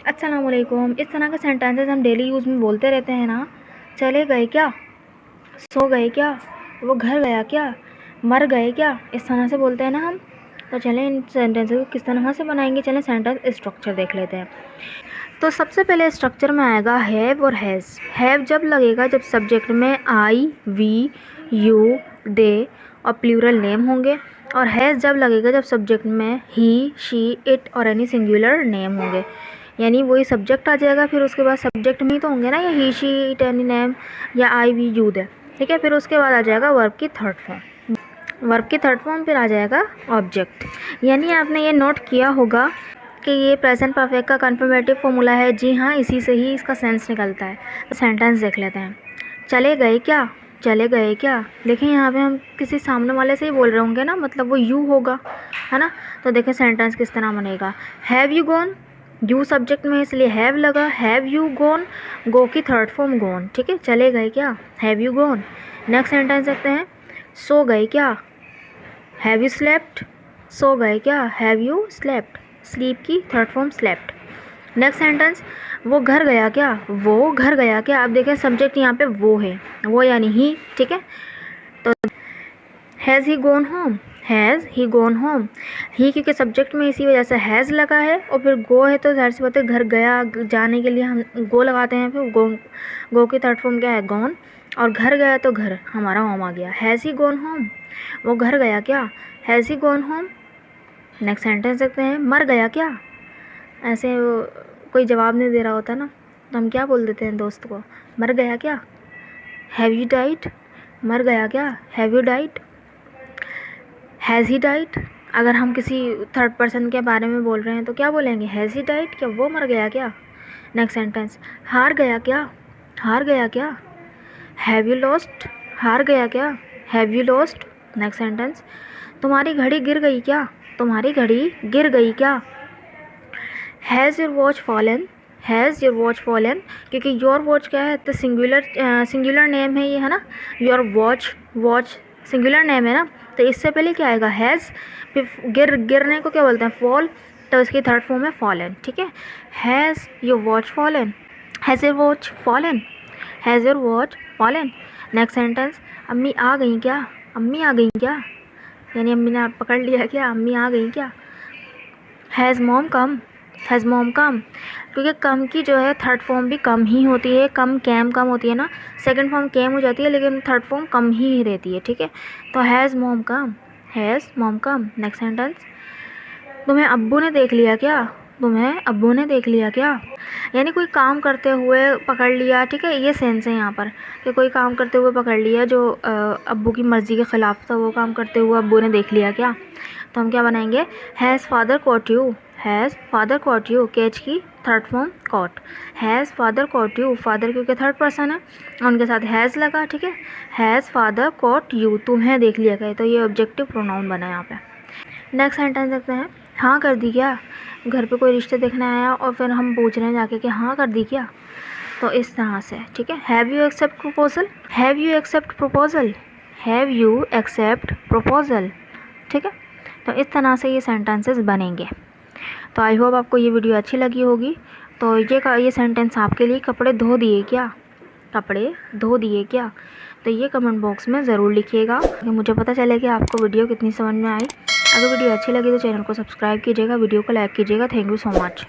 अस्सलाम वालेकुम। इस तरह के सेंटेंसेस हम डेली यूज़ में बोलते रहते हैं ना। चले गए क्या, सो गए क्या, वो घर गया क्या, मर गए क्या, इस तरह से बोलते हैं ना हम। तो चलें इन सेंटेंसेस को किस तरह से बनाएंगे, चलें सेंटेंस स्ट्रक्चर देख लेते हैं। तो सबसे पहले स्ट्रक्चर में आएगा हैव और हैज़। हैव जब लगेगा जब सब्जेक्ट में आई, वी, यू, दे और प्लूरल नेम होंगे, और हैज़ जब लगेगा जब सब्जेक्ट में ही, शी, इट और एनी सिंगुलर नेम होंगे। यानी वही सब्जेक्ट आ जाएगा, फिर उसके बाद सब्जेक्ट में ही तो होंगे ना, या ही, शी, इट, एनी नेम या आई, वी, यू, दे। ठीक है, फिर उसके बाद आ जाएगा वर्ब की थर्ड फॉर्म। वर्ब की थर्ड फॉर्म फिर आ जाएगा ऑब्जेक्ट। यानी आपने ये नोट किया होगा कि ये प्रेजेंट परफेक्ट का कन्फर्मेटिव फॉर्मूला है। जी हाँ, इसी से ही इसका सेंस निकलता है। तो सेंटेंस देख लेते हैं। चले गए क्या, चले गए क्या। देखिए यहाँ पे हम किसी सामने वाले से ही बोल रहे होंगे ना, मतलब वो यू होगा, है ना। तो देखिए सेंटेंस किस तरह बनेगा। Have you gone, you subject में इसलिए हैव लगा। हैव यू गॉन, गो की थर्ड फॉर्म गॉन। ठीक है, चले गए क्या, have you gone. Next sentence देखते हैं। सो गए क्या, हैव यू स्लेप्ट। सो गए क्या, हैव यू स्लेप्ट। स्लीप की third form slept. Next sentence. वो घर गया क्या, वो घर गया क्या। अब देखें सब्जेक्ट यहाँ पे वो है, वो यानी ही। ठीक है, तो has he gone home, has he gone home. He क्योंकि सब्जेक्ट में इसी वजह से हैज़ लगा है, और फिर गो है तो जाहिर सी बात है घर गया जाने के लिए हम गो लगाते हैं। फिर गो की थर्ड फॉर्म क्या है, गॉन। और घर गया तो घर हमारा होम आ गया। हैज़ ही गॉन होम, वो घर गया क्या, has he gone home. Next sentence देखते हैं। मर गया क्या, ऐसे कोई जवाब नहीं दे रहा होता ना, तो हम क्या बोल देते हैं दोस्त को, मर गया क्या, हैव यू डाइड। मर गया क्या, have you died. Has he died. अगर हम किसी थर्ड पर्सन के बारे में बोल रहे हैं तो क्या बोलेंगे, हैज़ ही डाइड, क्या वो मर गया क्या। Next sentence. हार गया क्या, हार गया क्या, हैव यू लॉस्ट। हार गया क्या, have you lost. Next sentence. तुम्हारी घड़ी गिर गई क्या, तुम्हारी घड़ी गिर गई क्या। Has your watch fallen, has your watch fallen, क्योंकि योर वॉच क्या है तो सिंगुलर नेम है ये, है ना। Your watch, watch singular name है ना, तो इससे पहले क्या आएगा, हैज़। फिर गिरने को क्या बोलते हैं, फॉल, तो इसकी थर्ड फॉर्म है फॉलन। ठीक है, has your watch fallen, has your watch fallen, has your watch fallen. Next sentence. अम्मी आ गई क्या, अम्मी आ गई क्या, यानी अम्मी ने पकड़ लिया क्या, अम्मी आ गई क्या। Has mom come, has mom come, क्योंकि कम की जो है थर्ड फॉर्म भी कम ही होती है। कम कैम कम होती है ना, सेकंड फॉर्म कैम हो जाती है, लेकिन थर्ड फॉर्म कम ही रहती है। ठीक है, तो has mom come, has mom come. Next sentence. तुम्हें अब्बू ने देख लिया क्या, तुम्हें अब्बू ने देख लिया क्या, यानी कोई काम करते हुए पकड़ लिया। ठीक है, ये सेंस है यहाँ पर कि कोई काम करते हुए पकड़ लिया जो अब्बू की मर्ज़ी के ख़िलाफ़ था, वो काम करते हुए अब्बू ने देख लिया क्या। तो हम क्या बनाएंगे, has father caught you, has father caught you, catch की third form caught. Has father caught you, father क्योंकि थर्ड पर्सन है, उनके साथ हैज़ लगा। ठीक है, हैज़ फादर कॉट यू, तुम्हें देख लिया गया, तो ये ऑब्जेक्टिव प्रोनाउन बना यहाँ पे। नेक्स्ट सेंटेंस देखते हैं। हाँ कर दी क्या, घर पे कोई रिश्ते देखने आया और फिर हम पूछ रहे हैं जाके कि हाँ कर दी क्या, तो इस तरह से। ठीक है, have you accept proposal, have you accept proposal, have you accept proposal. ठीक है, तो इस तरह से ये सेंटेंसेस बनेंगे। तो आई होप आपको ये वीडियो अच्छी लगी होगी। तो ये सेंटेंस आपके लिए, कपड़े धो दिए क्या, कपड़े धो दिए क्या, तो ये कमेंट बॉक्स में ज़रूर लिखिएगा कि मुझे पता चले कि आपको वीडियो कितनी समझ में आई। अगर वीडियो अच्छी लगी तो चैनल को सब्सक्राइब कीजिएगा, वीडियो को लाइक कीजिएगा। Thank you so much.